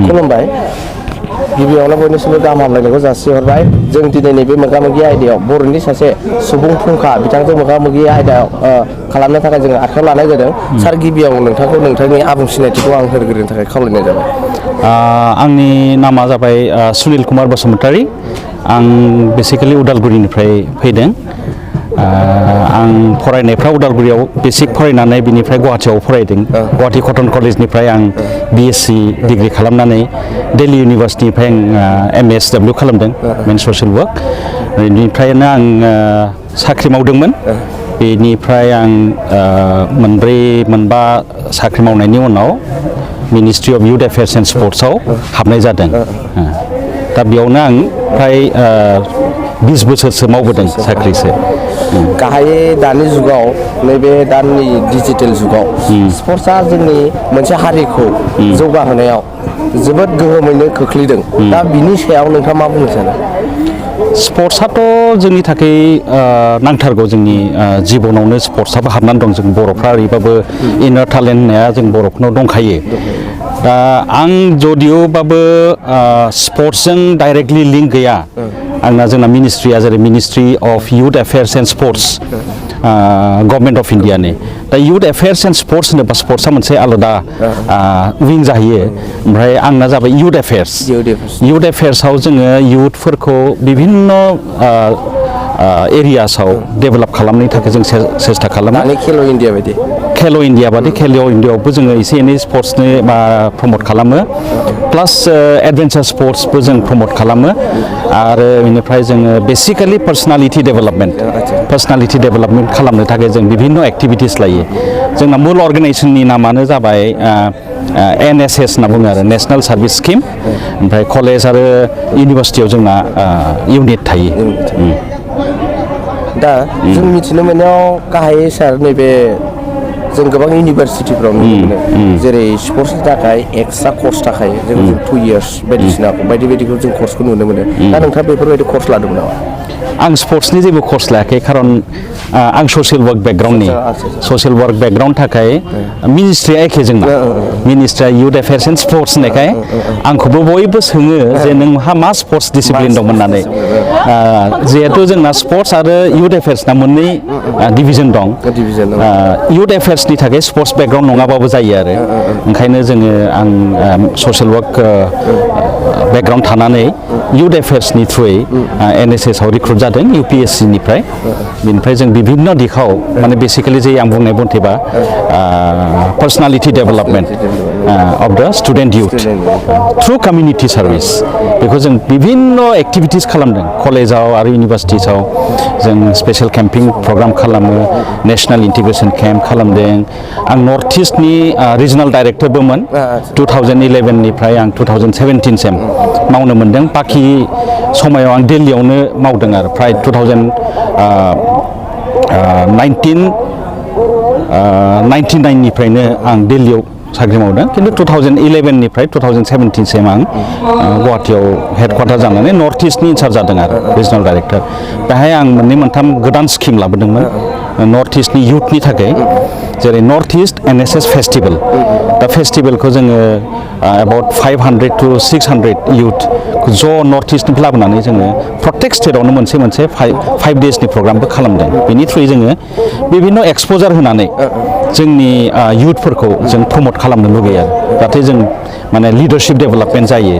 खुलुमबाय गिबियावनो बयनिसिमबो गाहाम हामलायनायखौ जासिहरबाय जों दिनै नैबे मोगा-मोगि आयदायाव बर'नि सासे सुबुं फुंखा बिथांजों मोगा-मोगि आयदायाव खालामनो थाखाय जोङो आखायाव लानाय जादों सार गिबियाव नोंथांखौ नोंथांनि आबुं सिनायथिखौ आं होग्रोनो थाखाय खावलायनाय जाबाय आंनि नामा जाबाय सुनिल कुमार बसुमतारी आं बेसिकेलि उदालगुरिनिफ्राय फैदों आं फरायनायफ्रा उदालगुरियाव बेसिक फरायनानै बिनिफ्राय गुवाहाटियाव फरायदों गुवाहाटि कटन कलेजनिफ्राय आं बिएससि डिग्रि खालामनानै दिल्ली इउनिभार्सिटिनिफ्राय आं एमएसडब्लिउ खालामदों मेन ससियेल वार्क बेनिफ्रायनो आं साख्रि मावदोंमोन बेनिफ्राय आं मोनबा साख्रि मावनायनि उनाव ministry of youth affairs and स्पर्ट्सआव हाबनाय जादों दा बेयावनो आं फ्राय 20 बोसोरसो मावबोदों साख्रिसो गाहायै दानि जुगाव नैबे दानि डिजिटेल जुगाव स्पर्ट्सआ जोंनि मोनसे हारिखौ जौगाहोनायाव जोबोद गोहोमैनो खोख्लैदों दा बिनि सायाव नोंथाङा मा बुंनो सानो स्पर्ट्सआथ' जोंनि थाखाय नांथारगौ जोंनि जिबनावनो स्पर्ट्सआबो हाबनानै दं जों बर'फ्रा ओरैबाबो इनार टेलेन्ट होननाया जों बर'फोरनाव दंखायो दा आं जदिअ'बाबो स्पर्ट्सजों डाइरेक्टलि लिंक गैया आंना जोंना मिनिस्ट्रिया जेरै ministry of youth affairs and sports government of इन्डियानि दा इउथ एफेयार्स एन्ड स्पर्ट्स होनोबा स्पर्ट्सआ मोनसे आलादा विं जाहैयो ओमफ्राय आंना जाबाय इउथ एफेयार्सआव जोङो इउथफोरखौ बिभिन्न एरियासआव डेभेलप खालामनायनि थाखाय जों सेस्था खालामो खेल' इन्डिया बायदि खेल' इन्डिया बादि खेल' इन्डियाआवबो जोङो एसे एनै स्पर्ट्सनि प्रमट खालामो प्लास एडभेन्सार स्पर्ट्सबो जों प्रमट खालामो आरो बेनिफ्राय जोङो बेसिकेलि पार्सनालिटि डेभेलपमेन्ट खालामनो थाखाय जों बिभिन्न एक्टिभिटिस लायो जोंना मुल अर्गानाइजेसननि नामानो जाबाय NSS होनना बुङो आरो नेसनेल सार्भिस स्किम ओमफ्राय कलेज आरो इउनिभार्सिटियाव जोंना इउनिट थायो दा जों मिथिनो मोननायाव गाहायै सार नैबे जों गोबां इउनिभारसिटिफ्राव नुनो मोनो जेरै स्पर्ट्सनि थाखाय एक्सट्रा कर्स थाखायो जों 2 इयार्स बायदिसिना बायदि बायदिखौ जों कर्सखौ नुनो मोनो दा नोंथाङा बेफोरबायदि कर्स लादोंमोन नामा आं स्पर्ट्सनि जेबो कर्स लायाखै खारन आं ससियेल वार्क बेकग्राउन्ड थाखाय मिनिस्ट्रिया एखे जोंना मिनिस्ट्रिया इउथ एफेयार्स एन्ड स्पर्ट्स होननायखाय आंखौबो बयबो सोङो जे नोंहा मा स्पर्ट्स डिसिप्लिन दं होननानै जिहेथु जोंना स्पर्ट्स आरो इउथ एफेयार्सना मोननै डिभिजन दं इउथ एफेयार्सनि थाखाय स्पर्ट्स बेकग्राउन्ड नङाबाबो जायो आरो ओंखायनो जोङो आं ससियेल वार्क बेकग्राउन्ड थानानै इउथ एफेयार्सनि थ्रुयै NSS आव रिक्रुट जादों UPSC निफ्राय बेनिफ्राय जों बिभिन्न दिखाव माने बेसिकेलि जे आं बुंनाय मथेबा पार्सनालिटि डेभेलपमेन्ट अफ द student youth through community service बेखौ जों बिभिन्न एक्टिभिटिस खालामदों कलेजाव आरो इउनिभार्सिटिसाव जों स्पेसियेल केम्पिं प्रग्राम खालामो नेसनेल इन्टिग्रेसन केम्प खालामदों आं नर्थ इस्टनि रिजनेल डाइरेक्टरबोमोन 2011 निफ्राय आं 2017 सिम मावनो मोनदों बाखि समायाव आं दिल्लीयावनो मावदों आरो फ्राय 1999 निफ्रायनो आं दिल्लीयाव साख्रि मावदों खिन्थु 2011 निफ्राय 2017 सिम आं गुवाहाटियाव हेडक्वार्टार जानानै नर्थ इस्टनि इनचार्ज जादों आरो रिजनेल डाइरेक्टर बेहाय आं मोनथाम गोदान स्किम लाबोदोंमोन नर्थ इस्टनि इउथनि थाखाय जेरै नर्थ इस्ट NSS फेस्टिभेल दा फेस्टिभेलखौ जोङो एबाउट 500 to 600 इउथ ज' नर्थ इस्टनिफ्राय लाबोनानै जोङो प्रत्येक स्टेटआवनो मोनसे 5 डेजनि प्रग्रामबो खालामदों बेनि थ्रुयै जोङो बिभिन्न एक्सप'जार होनानै जोंनि इउथफोरखौ जों प्रमट खालामनो लुगैयो आरो जाहाथे जों माने लिडारशिप डेभेलपमेन्ट जायो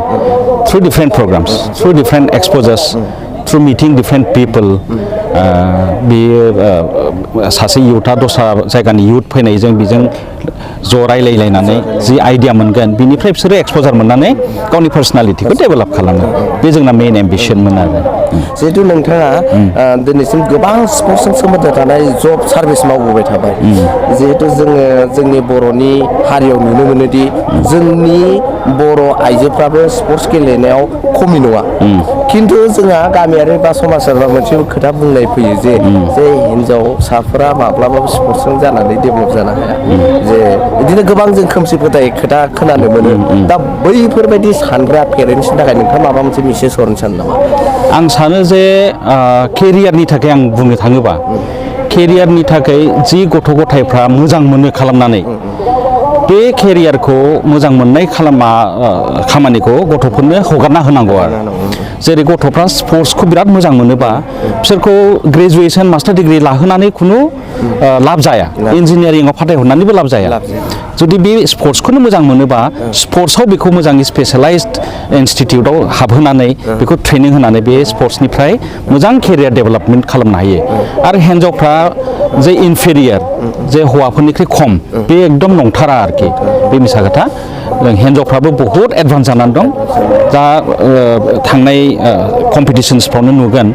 through different programs through different exposures through meeting different people बेयो सासे इउथआ दस्रा जायगानि इउथ फैनायजों बेजों ज' रायलायलायनानै जि आइडिया मोनगोन बिनिफ्राय बिसोरो एक्सप'जार मोननानै गावनि पार्सनालिटिखौ डेभेलप खालामो बे जोंना मेइन एम्बिसनमोन आरो जिहेतु नोंथाङा दिनैसिम गोबां स्पर्ट्सजों सोमोन्दो थानाय जब सार्भिस मावबोबाय थाबाय जिहेतु जोङो जोंनि बर'नि हारियाव नुनो मोनोदि जोंनि बर' आइजोफ्राबो स्पर्ट्स गेलेनायाव खमि नङा खिन्थु जोंहा गामियारि बा समाजाव मोनसे खोथा बुंनाय फैयो जे हिन्जावसाफोरा माब्लाबाबो स्पर्ट्सजों जानानै डेभेलप जानो हाया जे बिदिनो गोबां जों खोमसि फोथाय खोथा खोनानो मोनो दा बैफोरबायदि सानग्रा पेरेन्ट्सनि थाखाय नोंथाङा माबा मोनसे मेसेज हरनो सानो नामा आं सानो जे केरियारनि थाखाय आं बुंनो थाङोबा केरियारनि थाखाय जि गथ' गथायफ्रा मोजां मोनो खालामनानै बे केरियारखौ मोजां मोननाय खामानिखौ गथ'फोरनो हगारना होनांगौ आरो जेरै गथ'फ्रा स्पर्ट्सखौ बिराद मोजां मोनोबा बिसोरखौ ग्रेजुवेसन मास्टार डिग्रि लाहोनानै खुनु लाब जाया इन्जिनियारिंआव फाथायहरनानैबो लाब जाया जुदि बे स्पर्ट्सखौनो मोजां मोनोबा स्पर्ट्सआव बेखौ मोजाङै स्पेशलाइज्ड इनस्टिटिउटआव हाबहोनानै बेखौ ट्रेनिं होनानै बे स्पर्ट्सनिफ्राय मोजां केरियार डेभेलपमेन्ट खालामनो हायो आरो हिन्जावफ्रा जे इनफेरियर जे हौवाफोरनिख्रुइ खम बे एकदम नंथारा आरोखि बे मिसा खोथा हिन्जावफ्राबो बहुद एडभान्स जानानै दं दा थांनाय कम्पिटिशन्सफ्रावनो नुगोन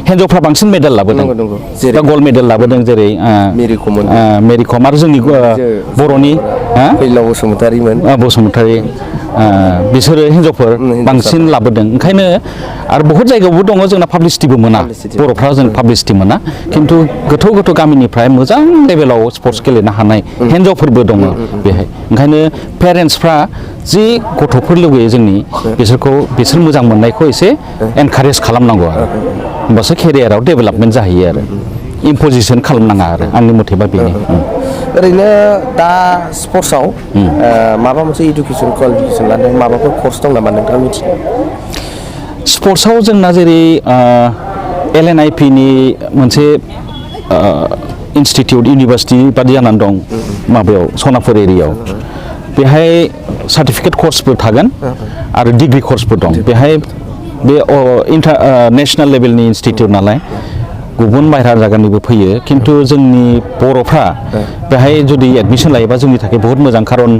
हिन्जावफ्रा बांसिन मेडेल लाबोदों दा गल्ड मेडेल लाबोदों जेरै मेरि कम आरो जोंनि बर'नि बसुमतारी बिसोरो हिन्जावफोर बांसिन लाबोदों ओंखायनो आरो बहुद जायगायावबो दङ जोंना पाब्लिसिटिबो मोना बर'फ्रा जों पाब्लिसिटि मोना खिन्थु गोथौ गोथौ गामिनिफ्राय मोजां लेभेलाव स्पर्ट्स गेलेनो हानाय हिन्जावफोरबो दङ बेहाय ओंखायनो पेरेन्टसफ्रा जि गथ'फोर लुगैयो जोंनि बिसोर मोजां मोननायखौ एसे एनकारेज खालामनांगौ आरो होमबासो केरियाराव डेभेलपमेन्ट जाहैयो आरो इम्पजिसन खालामनाङा आरो आंनि मथेबा बेनो ओरैनो दा स्पर्ट्सआव माबा मोनसे इडुकेसन क्वालिफिकेसन लानाय माबाफोर कर्स दं नामा नोंथाङा मिथियो स्पर्ट्सआव जोंना जेरै LNIP नि मोनसे इन्सटिटिउट इउनिभारसिटि बादि जानानै दं माबायाव सनापुर एरियायाव बेहाय सार्टिफिकेट कर्सबो थागोन आरो डिग्रि कर्सबो दं बेहाय बे नेसनेल लेभेलनि इन्सटिटिउट नालाय गुबुन बाहेरा जायगानिबो फैयो खिन्थु जोंनि बर'फ्रा बेहाय जुदि एडमिसन लायोबा जोंनि थाखाय बहुत मोजां खारन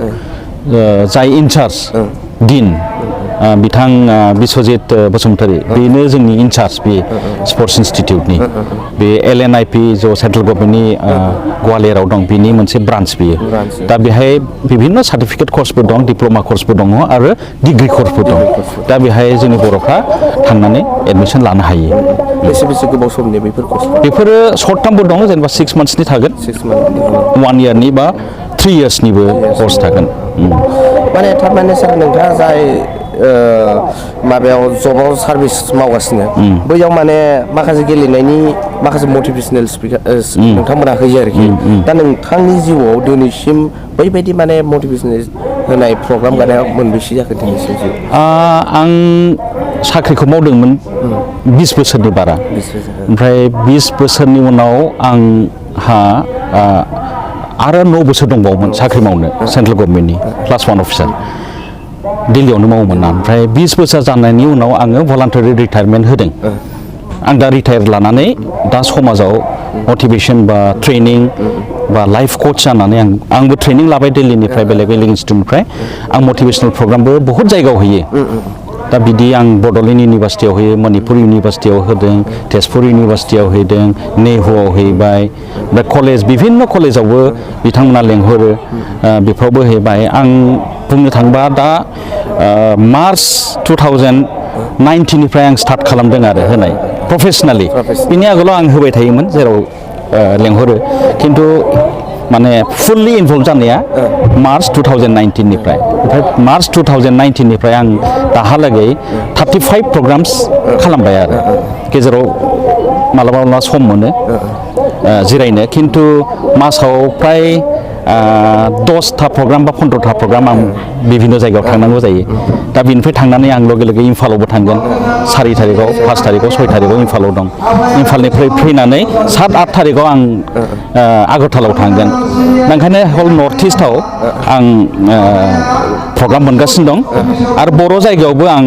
जाय इनचार्ज डिन बिथां बिस्वजित बसुमतारी बेनो जोंनि इनचार्ज बे स्पर्ट्स इन्सटिटिउटनि बे LNIP जो सेन्ट्रेल गभर्नमेन्टनि गवालियाराव दं बेनि मोनसे ब्रान्च बेयो दा बेहाय बिभिन्न सार्टिफिकेट कर्सबो दं डिप्ल'मा कर्सबो दङ आरो डिग्रि कर्सबो दं दा बेहाय जोंनि बर'फ्रा थांनानै एडमिसन लानो हायो बेसे गोबाव समनि बेफोरो सर्ट टार्मबो दङ जेनेबा 6 मान्थसनि थागोन 1 इयारनि बा 3 इयार्सनिबो कर्स थागोन माने थारमाने सार नोंथाङा जाय माबायाव जबाव सार्भिस मावगासिनो बैयाव माने माखासे गेलेनायनि माखासे मटिभेशनेल स्पिकार नोंथांमोना होयो आरोखि दा नोंथांनि जिउआव दिनैसिम बैबायदि माने मटिभेशनेल होनाय प्रग्राम गानाया मोनबेसे जाखो दिनैसिम आं साख्रिखौ मावदोंमोन 20 बोसोरनि बारा ओमफ्राय 20 बोसोरनि उनाव आंहा आरो 9 बोसोर दंबावोमोन साख्रि मावनो सेन्ट्रेल गभर्नमेन्टनि क्लास 1 अफिसार दिल्लीयावनो मावोमोन ओमफ्राय 20 बोसोर जानायनि उनाव आङो भलान्टारि रिटायारमेन्ट होदों आं दा रिटायार लानानै दा समाजाव मटिभेशन बा ट्रेनिं बा लाइफ कच जानानै आंबो ट्रेनिं लाबाय दिल्लीनिफ्राय बेलेग इनस्टिटिउटनिफ्राय आं मटिभेशनेल प्रग्रामबो बहुत जायगायाव होयो दा बिदि आं बड'लेण्ड इउनिभारसिटियाव होयो मणिपुर इउनिभारसिटियाव होदों तेजपुर इउनिभारसिटियाव होदों नेहुआव हैबाय ओमफ्राय कलेज बिभिन्न कलेजावबो बिथांमोना लेंहरो बेफोरावबो हैबाय आं बुंनो थाङोबा दा मार्च 2019निफ्राय आं स्टार्ट खालामदों आरो होनाय प्रफेसनेलि बिनि आगोलाव आं होबाय थायोमोन जेराव लेंहरो खिन्थु माने फुल्लि इनभल्भ जानाया मार्च 2019निफ्राय ओमफ्राय मार्च 2019निफ्राय आं दाहालागै 35 प्रग्राम्स खालामबाय आरो गेजेराव मालाबा सम मोनो जिरायनो खिन्थु मासाव प्राय 10था प्रग्राम बा 15था प्रग्राम आं बिभिन्न जायगायाव थांनांगौ जायो दा बिनिफ्राय थांनानै आं लगे लगे इम्फालावबो थांगोन 4 तारिखआव 5 तारिखआव 6 तारिखआव इम्फालाव दं इम्फालनिफ्राय फैनानै 7-8 तारिखआव आं आगरतलायाव थांगोन ओंखायनो हल नर्थ इस्टआव आं प्रग्राम मोनगासिनो दं आरो बर' जायगायावबो आं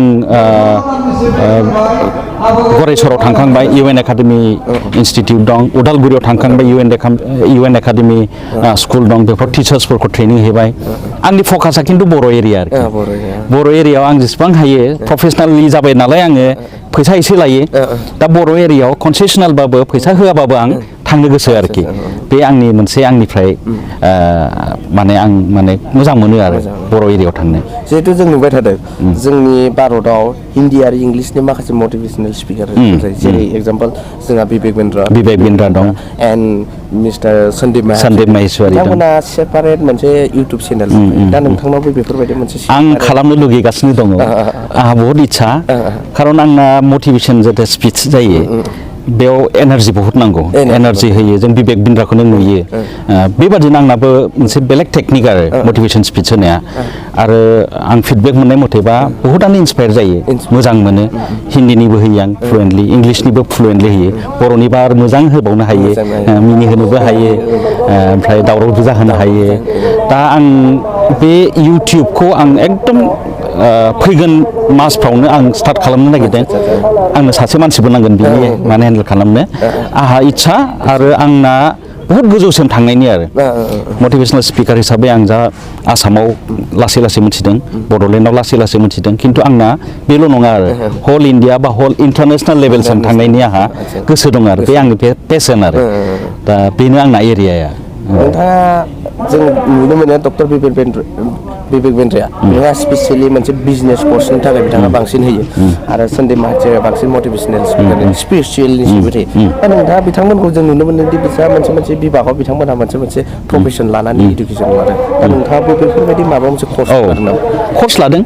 गरेस्वराव थांखांबाय UN एकाडेमि इन्सटिटिउट दं उदालगुरियाव थांखांबाय UN एकाडेमि स्कुल दं बेफोर टिचार्सफोरखौ ट्रेनिं होबाय आंनि फकासा खिन्थु बर' एरिया आरोखि बर' एरियायाव आं जेसेबां हायो प्रफेसनेलि जाबाय नालाय आङो फैसा एसे लायो दा बर' एरियायाव कनसेसनेलबाबो फैसा होआबाबो आं थांनो गोसो आरोखि बे आंनि मोनसे आंनिफ्राय माने आं माने मोजां मोनो आरो बर' एरियायाव थांनो जिहेतु जों नुबाय थादों जोंनि भारताव हिन्दी आरो इंलिशनि माखासे मटिभेशनेल स्पिकार जेरै एग्जाम्पल जोंहा बिबेक बिन्द्रा दं एन्ड मिस्टार सन्दीप माहेश्वरी बिथांमोना सेपारेट मोनसे इउटुब चेनेल दा नोंथांनावबो बेफोरबायदि मोनसे आं खालामनो लुगैगासिनो दङ आंहा बहुत इच्छा खारन आंना मटिभेशन जाहाथे स्पिच जायो बेयाव एनार्जि बहुत नांगौ एनार्जि होयो जों बिबेक बिन्द्राखौ नों नुयो बेबादिनो आंनाबो मोनसे बेलेग टेकनिक आरो मटिभेसन स्पिच होनाया आरो आं फिडबेक मोननाय मथेबा बहुतानो इन्सपायार जायो मोजां मोनो हिन्दीनिबो होयो आं फ्लुयेन्टलि इंलिशनिबो फ्लुयेन्टलि होयो बर'निबा आरो मोजां होबावनो हायो मिनि होनोबो हायो ओमफ्राय दावराव जाहोनो हायो दा आं बे इउटिउबखौ आं एकदम फैगोन मासफ्रावनो आं स्टार्ट खालामनो नागिरदों आंनो सासे मानसिबो नांगोन बिनि माने हेन्डेल खालामनो आंहा इच्छा आरो आंना बहुत गोजौसिम थांनायनि आरो मटिभेशनेल स्पिकार हिसाबै आं जा आसामाव लासै लासै मिथिदों बड'लेण्डआव लासै लासै मिथिदों खिन्थु आंना बेल' नङा आरो हल इण्डिया बा हल इन्टारनेसनेल लेभेलसिम थांनायनि आंहा गोसो दं आरो बे आंनि पेसन आरो दा बेनो आंना एरियाया नोंथाङा जों नुनो मोनो डक्टर बिबेक बेन्द्राया बिथाङा स्पेसियेलि मोनसे बिजनेस कर्सनि थाखाय बिथाङा बांसिन होयो आरो सन्डे माहाथिया बांसिन मटिभेशनेल स्पिरिचुवेलनि सिबिथाय दा नोंथाङा बिथांमोनखौ जों नुनो मोनदोंदि बिथाङा मोनसे बिभागाव बिथांमोनहा मोनसे प्रफेसन लानानै इडुकेसन लादों दा नोंथाङाबो बेफोरबायदि माबा मोनसे कर्स लादों नामा कर्स लादों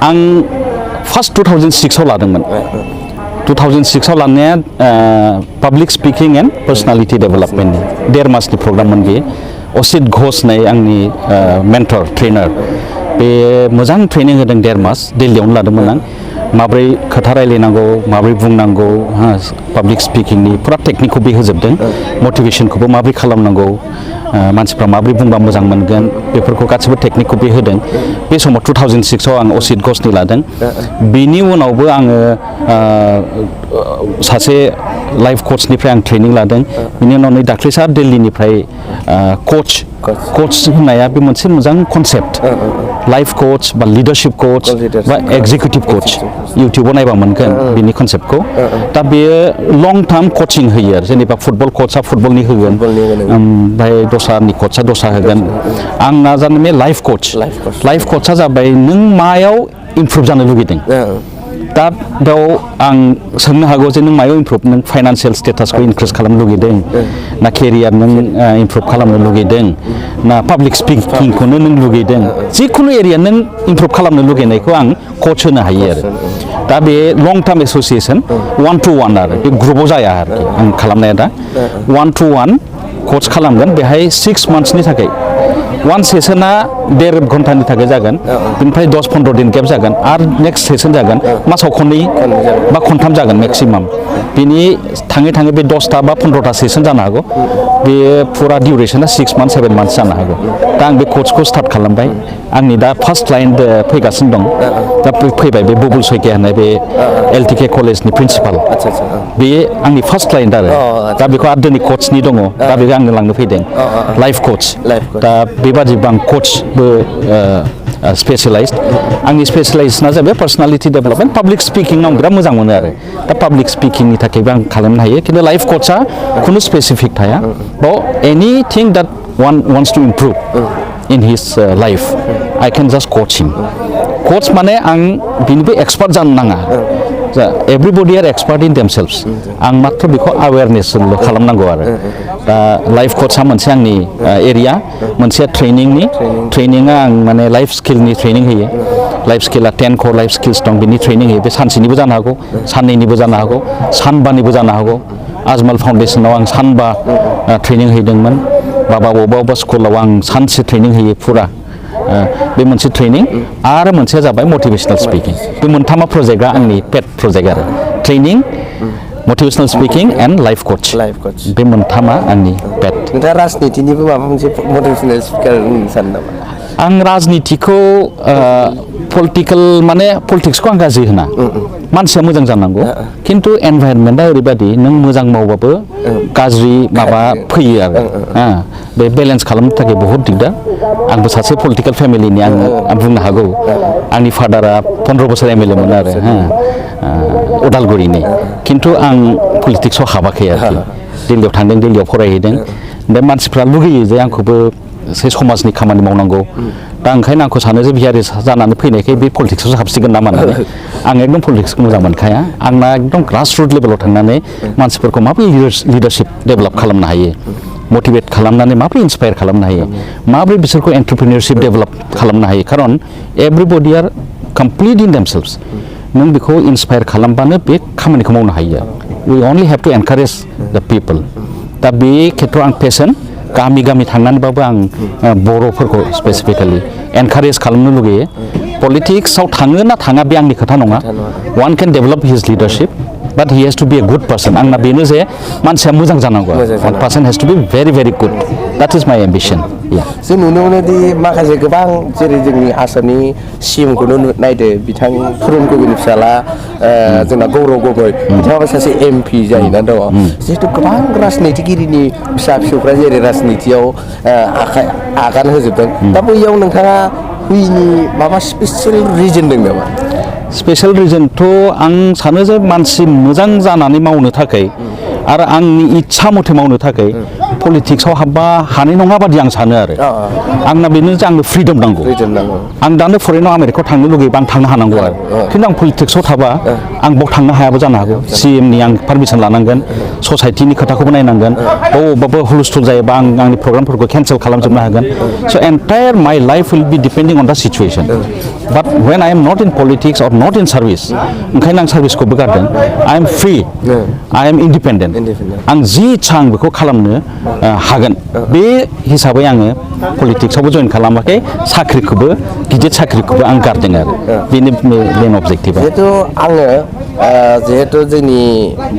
आं फार्स्ट 2006 आव लादोंमोन 2006 आव लानाया पाब्लिक स्पिकिं एन्ड पार्सनालिटि डेभेलपमेन्टनि 1.5 मासनि प्रग्राममोन बेयो असित घोष होननाय आंनि मेन्टर ट्रेनार बे मोजां ट्रेनिं होदों 1.5 मास दिल्लीयावनो लादोंमोन आं माब्रै खोथा रायलायनांगौ माब्रै बुंनांगौ पाब्लिक स्पिकिंनि फुरा टेकनिकखौ बे होजोबदों मटिभेसनखौबो माब्रै खालामनांगौ मानसिफ्रा माब्रै बुंबा मोजां मोनगोन बेफोरखौ गासिबो टेकनिकखौ बे होदों बे समाव 2006 आव आं असित घोषनि लादों बिनि उनावबो आङो सासे लाइफ कचनिफ्राय आं ट्रेनिं लादों बिनि उनाव नै दाख्लैसो दिल्लीनिफ्राय कच होननाया बे मोनसे मोजां कनसेप्ट लाइफ कच बा लिडारशिप कच बा एक्जिकिउटिभ कच इउटिउबाव नायबा मोनगोन बिनि कनसेप्टखौ दा बेयो लं टार्म कचिं होयो आरो जेनेबा फुटबल कचआ फुटबलनि होगोन ओमफ्राय दस्रानि कचआ दस्रा होगोन आंना जानो लाइफ कचआ जाबाय नों मायाव इमप्रुभ जानो लुगैदों दा बेयाव आं सोंनो हागौ जे नों मायाव इमप्रुभ नों फाइनान्सियेल स्टेटासखौ इनक्रिज खालामनो लुगैदों ना केरियार नों इमप्रुभ खालामनो लुगैदों ना पाब्लिक स्पिकिंखौनो नों लुगैदों जिखुनु एरिया नों इमप्रुभ खालामनो लुगैनायखौ आं कच होनो हायो आरो दा बे लं टार्म एस'सिएसन 1-to-1 आरो बे ग्रुपाव जाया आरोखि आं खालामनाया दा 1-to-1 कच खालामगोन बेहाय 6 मान्थसनि थाखाय वान सेसना 1.5 घन्टानि थाखाय जागोन बेनिफ्राय 10-15 दिन गेप जागोन आरो नेक्स्ट सेसन जागोन मासाव खननै बा खनथाम जागोन मेक्सिमाम बिनि थाङै थाङै बे 10टा बा 15टा सेसन जानो हागौ बे फुरा डिउरेसना 6 मान्थ 7 मान्थस जानो हागौ दा आं बे कर्सखौ स्टार्ट खालामबाय आंनि दा फार्स्ट क्लाइन्ट फैगासिनो दं दा फैबाय बे बुबुल सयकिया होननाय बे LTK कलेजनि प्रिन्सिपाल बे आंनि फार्स्ट क्लाइन्ट आरो दा बेखौ आरो दिनै कचनि दङ दा बेखौ आंनो लांनो फैदों लाइफ कच दा बेबादिबो आं कचबो स्पेशलाइज्ड आंनि स्पेशलाइजेसना जाबाय पार्सनालिटि डेभेलपमेन्ट पाब्लिक स्पिकिं आं बिराद मोजां मोनो आरो दा पाब्लिक स्पिकिंनि थाखायबो आं खालामनो हायो खिन्थु लाइफ कचआ खुनु स्पेसिफिक थाया बाव anything that one wants to improve in his life I can just coach him कच माने आं बिनिबो एक्सपार्ट जानो नाङा एभ्रिबडि आर एक्सपार्ट इन देमसेल्भस आं मात्र बेखौ एवेरनेसल' खालामनांगौ आरो दा लाइफ कचआ मोनसे आंनि एरिया मोनसेया ट्रेनिङा आं माने लाइफ स्किलनि ट्रेनिं होयो लाइफ स्किला 10 core लाइफ स्किल्स दं बिनि ट्रेनिं होयो बे सानसेनिबो जानो हागौ साननैनिबो जानो हागौ सानबानिबो जानो हागौ आजमल फाउन्डेसनाव आं सानबा ट्रेनिं हैदोंमोन बबेबा स्कुलाव आं सानसे ट्रेनिं होयो फुरा बे मोनसे ट्रेनिं आरो मोनसेया जाबाय मटिभेशनेल स्पिकिं बे मोनथामा प्रजेक्टआ आंनि पेट प्रजेक्ट आरो training motivational speaking and life कच बे मोनथामा आंनि पेट नोंथाङा राजनितिनिबो माबा मोनसे मटिभेशनेल स्पिकार होननो सानो नामा आं राजनितिखौ पलिटिकेल माने पलिटिक्सखौ आं गाज्रि होना मानसिया मोजां जानांगौ खिन्थु एनभाइरनमेन्टआ ओरैबायदि नों मोजां मावबाबो गाज्रि माबा फैयो आरो बे बेलेन्स खालामनो थाखाय बहुद दिगदार आंबो सासे पलिटिकेल फेमिलिनि आं बुंनो हागौ आंनि फादारा 15 बोसोर MLA मोन आरो उदालगुरिनि खिन्थु आं पलिटिक्सआव हाबाखै आरोखि दिल्लीयाव थांदों दिल्लीयाव फरायहैदों दा मानसिफ्रा लुगैयो जे आंखौबो एसे समाजनि खामानि मावनांगौ दा ओंखायनो आंखौ सानो जे बिहारि जानानै फैनायखाय बे पलिटिक्सआव हाबसिगोन नामा होननानै आं एकदम पलिटिक्सखौ मोजां मोनखाया आंना एकदम ग्रासरुट लेभेलाव थांनानै मानसिफोरखौ माबोरै लिडारशिप डेभेलप खालामनो हायो मटिभेट खालामनानै माबोरै इन्सपायार खालामनो हायो माबोरै बिसोरखौ एन्टारप्रिनियरशिप डेभेलप खालामनो हायो खारन एभ्रिबडि आर कमप्लिट इन देमसेल्भस नों बेखौ इन्सपायार खालामबानो बे खामानिखौ मावनो हायो we only have to encourage the people दा बे खेथ्रआव आं पेसन गामि गामि थांनानैबाबो आं बर'फोरखौ स्पेसिफिकेलि एनकारेज खालामनो लुगैयो पलिटिक्सआव थाङो ना थाङा बे आंनि खोथा नङा one can develop his leadership but he has to be a good person आंना बेनो जे मानसिया मोजां जानांगौ one person has to be very very good that is my ambition जों नुनो मोनोदि माखासे गोबां जेरै जोंनि आसामनि सिएमखौनो नायदो बिथां पुरुन गगैनि फिसाला जोंना गौरव गगৈ बिथाङाबो सासे एमपि जाहैना दङ जिहेतु गोबां राजनितिगिरिनि फिसा फिसौफ्रा जेरै राजनितियाव आगान होजोबदों दा बैयाव नोंथाङा हुइनि माबा स्पेसियेल रिजन दं नामा स्पेसियेल रिजनथ' आं सानो जे मानसि मोजां जानानै मावनो थाखाय आरो आंनि इच्छा मथे मावनो थाखाय पलिटिक्सआव हाबबा हानाय नङा बादि आं सानो आरो आंना बेनो जे आंनो फ्रिडम नांगौ आं दानो फरेनाव आमेरिकायाव थांनो लुगैबा आं थांनो हानांगौ आरो खिन्थु आं पलिटिक्सआव थाबा आं बाव थांनो हायाबो जानो हागौ सिएमनि आं पारमिसन लानांगोन ससाइटिनि खोथाखौबो नायनांगोन बबावबाबो हुलस्थुल जायोबा आं आंनि प्रग्रामफोरखौ केन्सेल खालामजोबनो हागोन स' entire my life will be depending on the situation but when I am not in politics or not in service ओंखायनो आं सार्भिसखौबो गारदों I am free I am independent आं जि इच्छा आं बेखौ खालामनो हागोन बे हिसाबै आङो पलिटिक्सआवबो जइन खालामाखै साख्रिखौबो गिदिर साख्रिखौबो आं गारदों आरो बेनो मेन अबजेक्टिभा जिहेतु जोंनि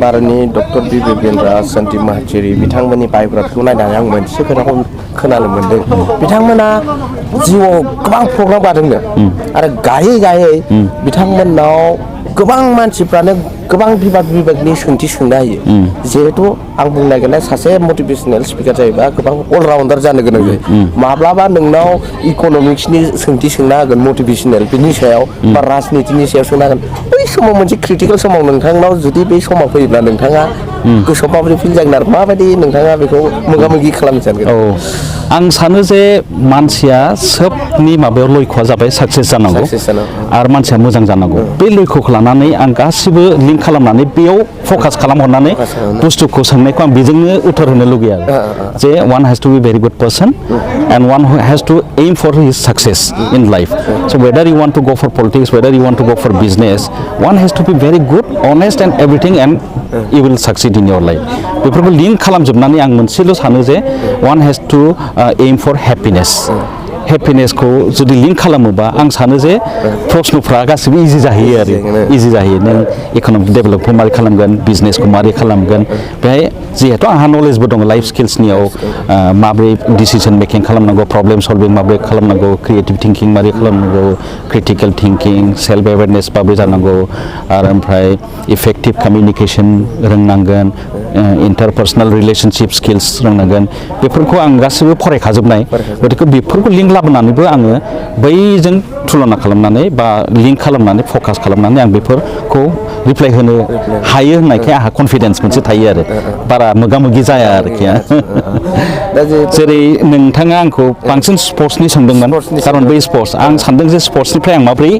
भारतनि डक्टर बिपिन शान्ति महात्रि बिथांमोननि बाय'ग्राफिखौ नायनानै आं मोनसे खोथाखौ खोनानो मोनदों बिथांमोना जिउआव गोबां प्रग्राम गादोंनो आरो गायै गायै बिथांमोननाव गोबां मानसिफ्रानो गोबां बिभागनि सोंथि सोंनो हायो जिहेतु आं बुंनो नागिरनाय सासे मटिभेसनेल स्पिकार जायोबा गोबां अलराउन्डार जानो गोनां जायो माब्लाबा नोंनाव इक'नमिक्सनि सोंथि सोंना होगोन मटिभेसनेल बिनि सायाव बा राजनितिनि सायाव सोंना होगोन बै समाव मोनसे क्रिटिकेल समाव नोंथांनाव जुदि बै समाव फैयोब्ला नोंथाङा गोसोआव माबोरै फिल जागोन आरो माबायदि नोंथाङा बेखौ मोगा मोगि खालामनो सानगोन आं सानो जे मानसिया सोबनि माबायाव लक्ष्यआ जाबाय साक्सेस जानांगौ आरो मानसिया मोजां जानांगौ बे लक्ष्यखौ लानानै आं गासिबो लिंक खालामनानै बेयाव फकास खालामहरनानै बुस्थुखौ सोंनायखौ आं बेजोंनो उत्तर होनो लुगैयो आरो जे one has to be very good person and one has to aim for his success in life so' whether you want to go for politics whether you want to go for business one has to be very good honest and everything and you will succeed in your life बेफोरखौ link खालामजोबनानै आं मोनसेल' सानो जे one has to aim for happiness हेपिनेसखौ जुदि link खालामोबा आं सानो जे प्रश्नफ्रा गासिबो इजि जाहैयो आरो इजि जाहैयो नों इक'नमिक डेभेलपखौ मारै खालामगोन बिजनेसखौ मारै खालामगोन बेहाय जिहेतु आंहा नलेजबो दङ लाइफ स्किल्सनियाव माबोरै डिसिसन मेकिं खालामनांगौ प्रब्लेम सल्भिं माबोरै खालामनांगौ क्रिएटिभ थिंकिं मारै खालामनांगौ क्रिटिकेल थिंकिं सेल्फ एवेयारनेस माबोरै जानांगौ आरो ओमफ्राय इफेक्टिभ कमिउनिकेसन रोंनांगोन इन्टारपार्सनेल रिलेशनशिप स्किल्स रोंनांगोन बेफोरखौ आं गासिबो फरायखाजोबनाय गतिके बेफोरखौ लिंक लाबोनानैबो आङो बैजों तुलना खालामनानै बा लिंक खालामनानै फकास खालामनानै आं बेफोरखौ रिप्लाइ होनो हायो होननायखाय आंहा कनफिडेन्स मोनसे थायो आरो बारा मोगा मोगि जाया आरोखि जेरै नोंथाङा आंखौ बांसिन स्पर्ट्सनि सोंदोंमोन खारन बै स्पर्ट्स आं सानदों जे स्पर्ट्सनिफ्राय आं माब्रै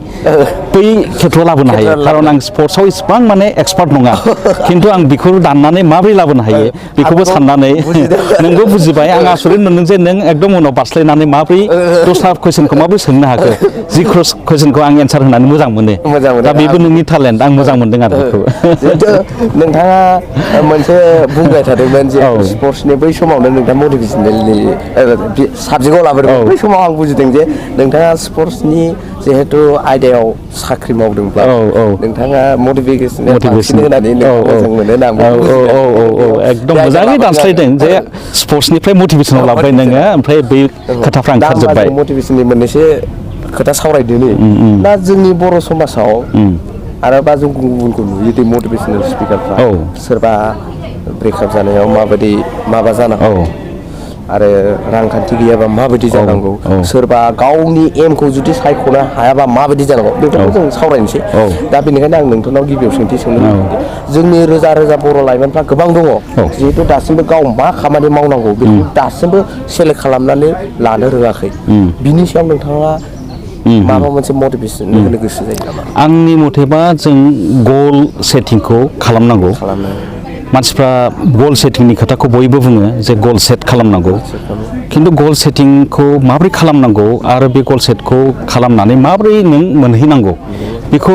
बै खेथ्रआव लाबोनो हायो खारन आं स्पर्ट्सआव इसिबां माने एक्सपार्ट नङा खिन्थु आं बेखौ दाननानै माबोरै लाबोनो हायो बेखौबो साननानै नोंबो बुजिबाय आं आसरित मोनदों जे नों एकदम उनाव बारस्लायनानै माब्रै दस्रा कुइसनखौ माबोरै सोंनो हाखो जि कुइसनखौ आं एन्सार होनानै मोजां मोनो दा बेबो नोंनि टेलेन्ट आं मोजां मोनदों आरो बेखौ नोंथाङा मोनसे बुंबाय थादोंमोन जे स्पर्ट्सनि बै समावनो नोंथाङा मटिभेसनेलनि साबजेक्टआव लाबोदोंमोन बै समाव आं बुजिदों जे नोंथाङा स्पर्ट्सनि जिहेतु आयदायाव साख्रि मावदोंब्ला नोंथाङा मटिभेसन होनानै मोजां मोनो ना एकदम मोजाङै दानस्लायदों जे स्पर्ट्सनिफ्राय मटिभेसनाव लाबोबाय नोङो ओमफ्राय बै खोथाफ्रा ओंखारजोब्बाय मटिभेसननि मोननैसो खोथा सावरायदोनि दा जोंनि बर' समाजाव आरो बा जों गुबुनखौ नुयो दि मटिभेसनेल स्पिकारफ्रा सोरबा ब्रेकआप जानायाव माबायदि माबा जानांगौ आरो रांखान्थि गैयाबा माबायदि जानांगौ सोरबा गावनि एमखौ जुदि सायख'नो हायाबा माबायदि जानांगौ बेफोरखौ जों सावरायनोसै दा बेनिखायनो आं नोंथांनाव गिबियाव सोंथि सोंनो जोंनि रोजा रोजा बर' लाइमोनफ्रा गोबां दङ जिहेतु दासिमबो गाव मा खामानि मावनांगौ बेखौ दासिमबो सेलेक्ट खालामनानै लानो रोङाखै बिनि सायाव नोंथाङा माबा मोनसे मटिभेसन होनो गोसो जायो नामा आंनि मथेबा जों गल सेटिंखौ खालामनांगौ मानसिफ्रा गल सेटिंनि खोथाखौ बयबो बुङो जे गल सेट खालामनांगौ खिन्थु गल सेटिंखौ माबोरै खालामनांगौ आरो बे गल सेटखौ खालामनानै माबोरै नों मोनहैनांगौ बेखौ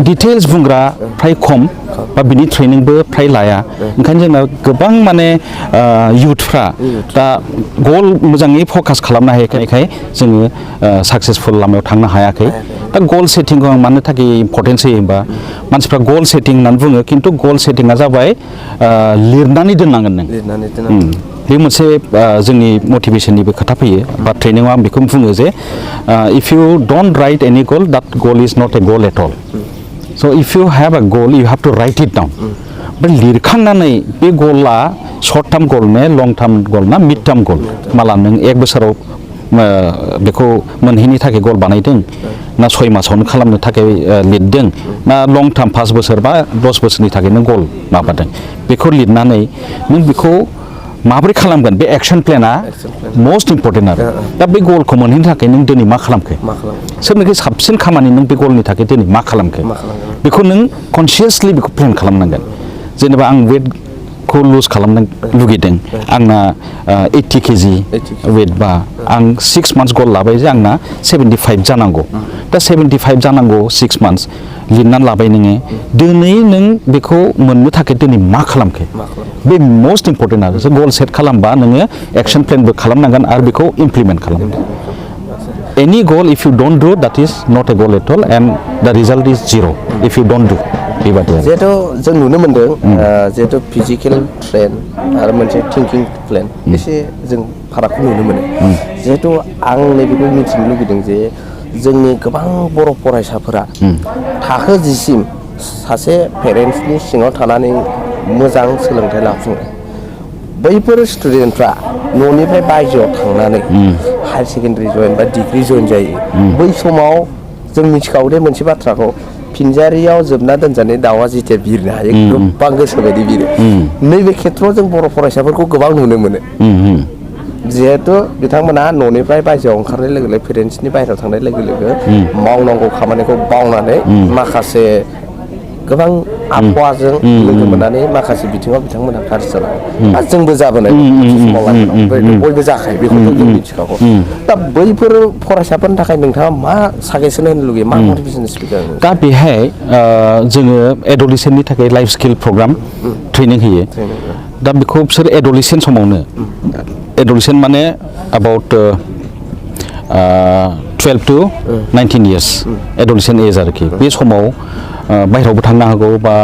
डिटेल्स बुंग्रा फ्राय खम बा बिनि ट्रेनिंबो फ्राय लाया ओंखायनो जोंना गोबां माने इयुथफ्रा दा गल मोजाङै फकास खालामनो हायाखै जोङो साक्सेसफुल लामायाव थांनो हायाखै दा गल सेटिंखौ आं मानो थाखाय इम्परटेन्स होयो होमबा मानसिफ्रा गल सेटिं होननानै बुङो खिन्थु गल सेटिंआ जाबाय लिरनानै दोननांगोन नों बे मोनसे जोंनि मटिभेसननिबो खोथा फैयो बा ट्रेनिंआव आं बेखौ बुङो जे if you don't write any goal that goal is not a goal at all so' if you have a goal you have to write it down ओमफ्राय लिरखांनानै बे गला शर्ट टार्म गल ने लं टार्म गल ना मिड टार्म गल माला नों एक बोसोराव बेखौ मोनहैनो थाखाय गल बानायदों ना 6 मासावनो खालामनो थाखाय लिरदों ना लं टार्म 5 बोसोर बा 10 बोसोरनि थाखाय नों गल माबादों बेखौ लिरनानै नों बेखौ माबोरै खालामगोन बे एक्शन प्लेना मोस्ट इम्पर्टेन्ट आरो दा बे गलखौ मोनहैनो थाखाय नों दिनै मा खालामखो सोरनिखि साबसिन खामानि नों बे गलनि थाखाय दिनै मा खालामखो बेखौ नों कनसियासलि बेखौ प्लेन खालामनांगोन जेनेबा आं वेटखौ लुज खालामनो लुगैदों आंना 80 केजि वेट बा आं 6 मान्थ्स गल लाबाय जे आंना 75 जानांगौ दा 75 जानांगौ 6 मान्थ्स लिरनानै लाबाय नोङो दिनै नों बेखौ मोननो थाखाय दिनै मा खालामखो बे मोस्ट इम्पर्टेन्ट आरो गल सेट खालामबा नोङो एक्शन प्लेनबो खालामनांगोन आरो बेखौ इमप्लिमेन्ट खालामनांगोन any goal if you don't do that is not a goal at all and the result is जिर' इफ यू डोंट डू बेबादि जिहेथु जों नुनो मोनदों जिहेथु फिजिकेल ट्रेन आरो मोनसे थिंकिं प्लेन एसे जों फारागखौ नुनो मोनो जिहेथु आं नैबेखौ मिथिनो लुबैदों जे जोंनि गोबां बर' फरायसाफोरा थाखो 10 सिम सासे पेरेन्ट्सनि सिङाव थानानै मोजां सोलोंथाइ लाफुङो बैफोर स्टुडेन्टफ्रा न'निफ्राय बायजोआव थांनानै हायार सेकेन्डारि जइन बा डिग्री जइन जायो बै समाव जों मिथिखागौ दे मोनसे बाथ्राखौ फिनजारियाव जोबना दोनजानाय दाउआ जेथिया बिरनो हायो गोबां गोसो बायदि बिरो नैबे खेथ्रआव जों बर' फरायसाफोरखौ गोबां नुनो मोनो जिहेतु बिथांमोना न'निफ्राय बायजोआव ओंखारनाय लोगो लोगो पेरेन्ट्सनि बायहेरायाव थांनाय लोगो लोगो मावनांगौ खामानिखौ बावनानै माखासे गोबां आबहावाजों लोगो मोननानै माखासे बिथिङाव बिथांमोनहा गाज्रि जालाङो जोंबो जाबोनाय समाव बयबो जाखायो बेखौथ' जों मिथिखागौ दा बैफोर फरायसाफोरनि थाखाय नोंथाङा मा साजेसन होनो लुगैयो मा मटिभेसन स्पिकार दा बेहाय जोङो एडलेसेन्टनि थाखाय लाइफ स्किल प्रग्राम ट्रेनिं होयो दा बेखौ बिसोर एडलेसेन्ट समावनो एडलेसेन्ट माने अबाउट 12 to 19 years एडलेसेन्ट एज आरोखि बे समाव बाहेरायावबो थांनो हागौ बा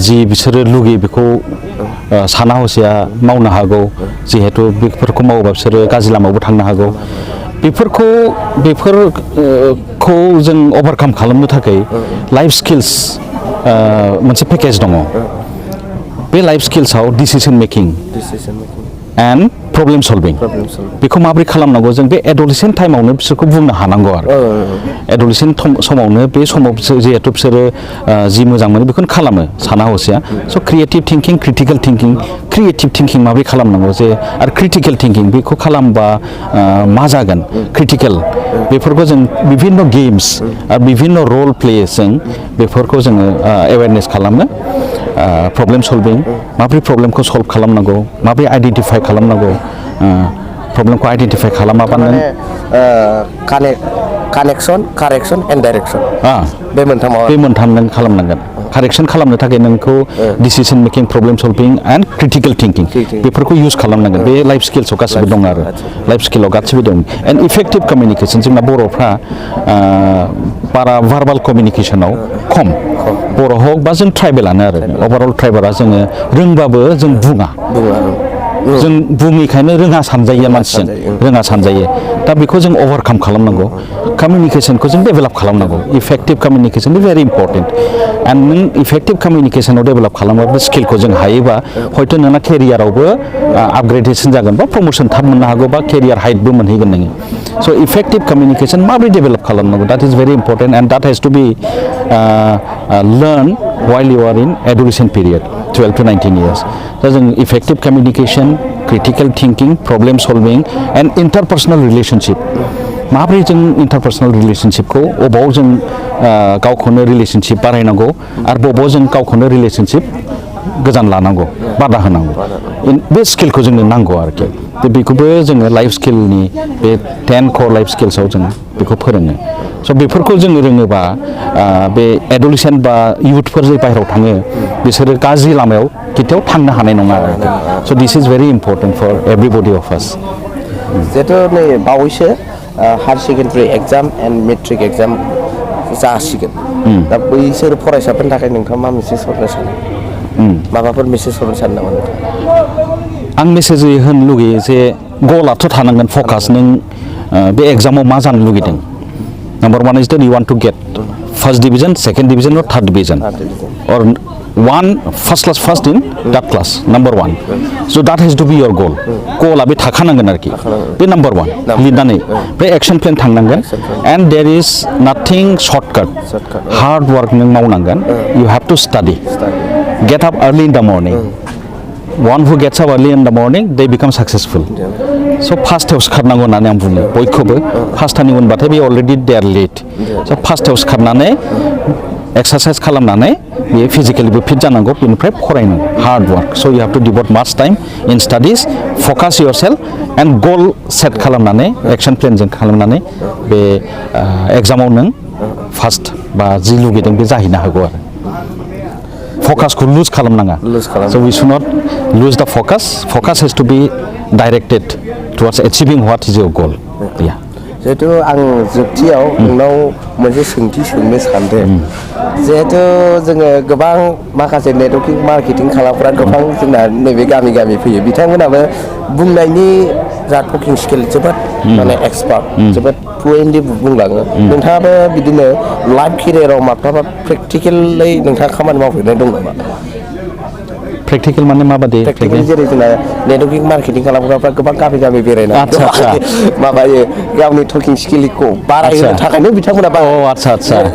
जि बिसोरो लुगैयो बेखौ साना हसिया मावनो हागौ जिहेतु बेफोरखौ मावोबा बिसोरो गाज्रि लामायावबो थांनो हागौ बेफोरखौ जों अभारकाम खालामनो थाखाय लाइफ स्किल्स मोनसे पेकेज दङ बे लाइफ स्किल्सआव decision making and problem solving बेखौ माबोरै खालामनांगौ जों बे एडलेसेन्ट टाइमावनो बिसोरखौ बुंनो हानांगौ आरो एडलेसेन्ट समावनो बे समाव जिहेतु बिसोरो जि मोजां मोनो बेखौनो खालामो साना हसिया स' creative thinking critical thinking creative thinking माबोरै खालामनांगौ जे आरो क्रिटिकेल थिंकिं बेखौ खालामबा मा जागोन क्रिटिकेल बेफोरखौ जों बिभिन्न गेम्स आरो बिभिन्न रल प्लेजों बेफोरखौ जोङो एवेरनेस खालामो प्रब्लेम सल्भिं माबोरै प्रब्लेमखौ सल्भ खालामनांगौ माबोरै आइडेन्टिफाइ खालामनांगौ प्रब्लेमखौ आइडेन्टिफाइ खालामाबा नों कानेक्सन कारेक्सन एन्ड डाइरेक्सन बे मोनथाम नों खालामनांगोन कारेक्सन खालामनो थाखाय नोंखौ decision making problem solving and critical thinking बेफोरखौ इउज खालामनांगोन बे लाइफ स्किल्सआव गासिबो दं आरो लाइफ स्किलाव गासिबो दं एन्ड इफेक्टिभ कमिउनिकेसन जोंना बर'फ्रा बारा भार्बाल कमिउनिकेसनाव खम बर' हक बा जों ट्राइबेलानो आरो अभारअल ट्राइबेला जोङो रोंबाबो जों बुङा जों बुङैखायनो रोङा सानजायो मानसिजों रोङा सानजायो दा बेखौ जों अभारकाम खालामनांगौ कमिउनिकेसनखौ जों डेभेलप खालामनांगौ effective communication is very important and नों इफेक्टिभ कमिउनिकेसनाव डेभेलप खालामोबा स्किलखौ जों हायोबा हयथ' नोंना केरियारावबो आपग्रेडेसन जागोन बा प्रम'सन थाब मोननो हागौ बा केरियार हाइटबो मोनहैगोन नोङो स' इफेक्टिभ कमिउनिकेसन माबोरै डेभेलप खालामनांगौ that is very important and that has to B learn while you are in adolescent period 12 to 19 years दा जों effective communication critical thinking problem solving and interpersonal relationship माबोरै जों इन्टारपार्सनेल रिलेशनशिपखौ अबाव जों गावखौनो रिलेशनशिप बारायनांगौ आरो बबाव जों गावखौनो रिलेशनशिप गोजान लानांगौ बादा होनांगौ बे स्किलखौ जोंनो नांगौ आरोखि बेखौबो जोङो लाइफ स्किलनि बे 10 core लाइफ स्किल्सआव जों बेखौ फोरोङो स' बेफोरखौ जोङो रोङोबा बे एडलसेन्ट बा इयुथफोर जे बाहेरायाव थाङो बिसोरो गाज्रि लामायाव केতিয়াव थांनो हानाय नङा आरो so' this is very important for everybody of us जिहेथु नै बावैसो higher secondary exam and matric exam जासिगोन दा बैसोर फरायसाफोरनि थाखाय नोंथाङा मा मेसेज हरनो सानो माबाफोर मेसेज हरनो सानो नामा नोंथाङा आं मेसेज होनो लुगैयो जे गलाथ' थानांगोन फकास नों बे एग्जामाव मा जानो लुगैदों number one is that you want to get first division second division or third division or one first class in that class number one so that has to be your goal goal बे थाखानांगोन आरोखि बे number one लिरनानै बे action plan थांनांगोन and there is nothing shortcut hard work नों मावनांगोन you have to study get up early in the morning one who gets up early in the morning they become successful so फार्स्टआव सिखारनांगौ होननानै आं बुङो बयखौबो फार्स्टनि उनबाथाय बे already they are late so फार्स्टआव सिखारनानै एक्सारसाइज खालामनानै बेयो फिजिकेलिबो फिट जानांगौ बेनिफ्राय फरायनांगौ हार्ड वार्क स' इउ हेभ टु डिभट माच time in studies focus year self and गल सेट खालामनानै एक्सन प्लेनजों खालामनानै बे एग्जामाव नों फार्स्ट बा जि लुगैदों बे जाहैनो हागौ आरो फकासखौ लुज खालामनाङा so' we should not lose the focus has to be directed towards achieving what is your goal जिहेतु आं जोबथियाव नोंनाव मोनसे सोंथि सोंनो सानदों जिहेतु जोङो गोबां माखासे नेटवर्किं मार्केटिं खालामग्रा गोबां जोंना नैबे गामि गामि फैयो बिथांमोनाबो बुंनायनि जा टकिं स्किल जोबोद माने एक्सपार्ट जोबोद फ्लुयेन्टलि बुंलाङो नोंथाङाबो बिदिनो लाइफ केरियाराव माब्लाबा प्रेक्टिकेलै नोंथाङा खामानि मावफेरनाय दं नामा प्रेक्टिकल माने माबादि प्रेक्टिकल जेरै जोंना नेटवर्किं मार्केटिं खालामग्राफ्रा गोबां गामि गामि बेरायनानै माबायो गावनि टकिं स्किलखौ बारायहोनो थाखायनो बिथांमोना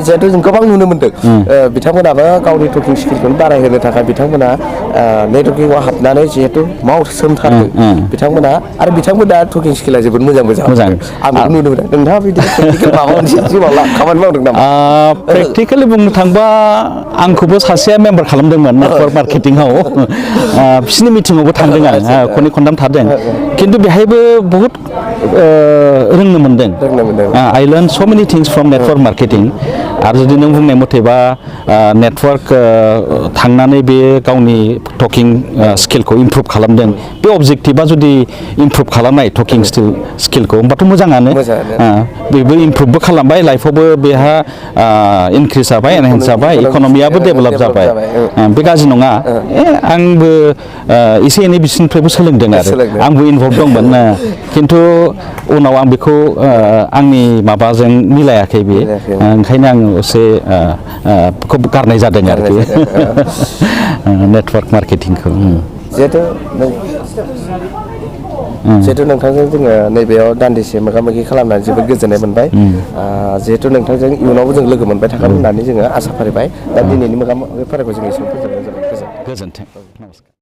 जिहेथु जों गोबां नुनो मोनदों बिथांमोनाबो गावनि टकिं स्किलखौ बारायहोनो थाखाय बिथांमोना नेटवर्किंआव हाबनानै जिहेथु मावसोमथारदों बिथांमोना आरो बिथांमोना टकिं स्किला जोबोद मोजांबो जादों आं बेखौ नुनो मोनदों नोंथाङा बिदिनो प्रेक्टिकेल माबा मोनसे जिउआव खामानि मावदों नामा प्रेक्टिकेलि बुंनो थांबा आंखौबो सासेया मेम्बार खालामदोंमोन नेटवर्क मार्केटिंआव बिसिनि मिटिङावबो थांदों आं खननै खनथाम थादों खिन्थु बेहायबो बहुद रोंनो मोनदों आइ लार्न स' मेनि थिंस फ्रम नेटवर्क मार्केटिं आरो जुदि नों बुंनाय मथेबा नेटवर्क थांनानै बे गावनि टकिं स्किलखौ इमप्रुभ खालामदों बे अबजेक्टिभा जुदि इमप्रुभ खालामनाय टकिं स्किलखौ होमबाथ' मोजाङानो बेबो इमप्रुभबो खालामबाय लाइफआवबो बेहा इनक्रिज जाबाय एनहेन्स जाबाय इक'नमियाबो डेभेलप जाबाय बे गाज्रि नङा आंबो एसे एनै बिसोरनिफ्रायबो सोलोंदों आरो आंबो इनभल्भ दंमोन खिन्थु उनाव आं बेखौ आंनि माबाजों मिलायाखै बे ओंखायनो आं एसे बेखौ गारनाय जादों आरोखि नेटवर्क मार्केटिंखौ जिहेतु नोंथांजों जोङो नैबेयाव दान्दिसे मोगा मोगि खालामनानै जोबोद गोजोननाय मोनबाय जिहेतु नोंथांजों इयुनावबो जों लोगो मोनबाय थागोन होननानै जोङो आसा फारिबाय दा दिनैनि मोगा मोगि फारिखौ जों एसेयाव फोजोबनाय जाबाय गोजोन्थों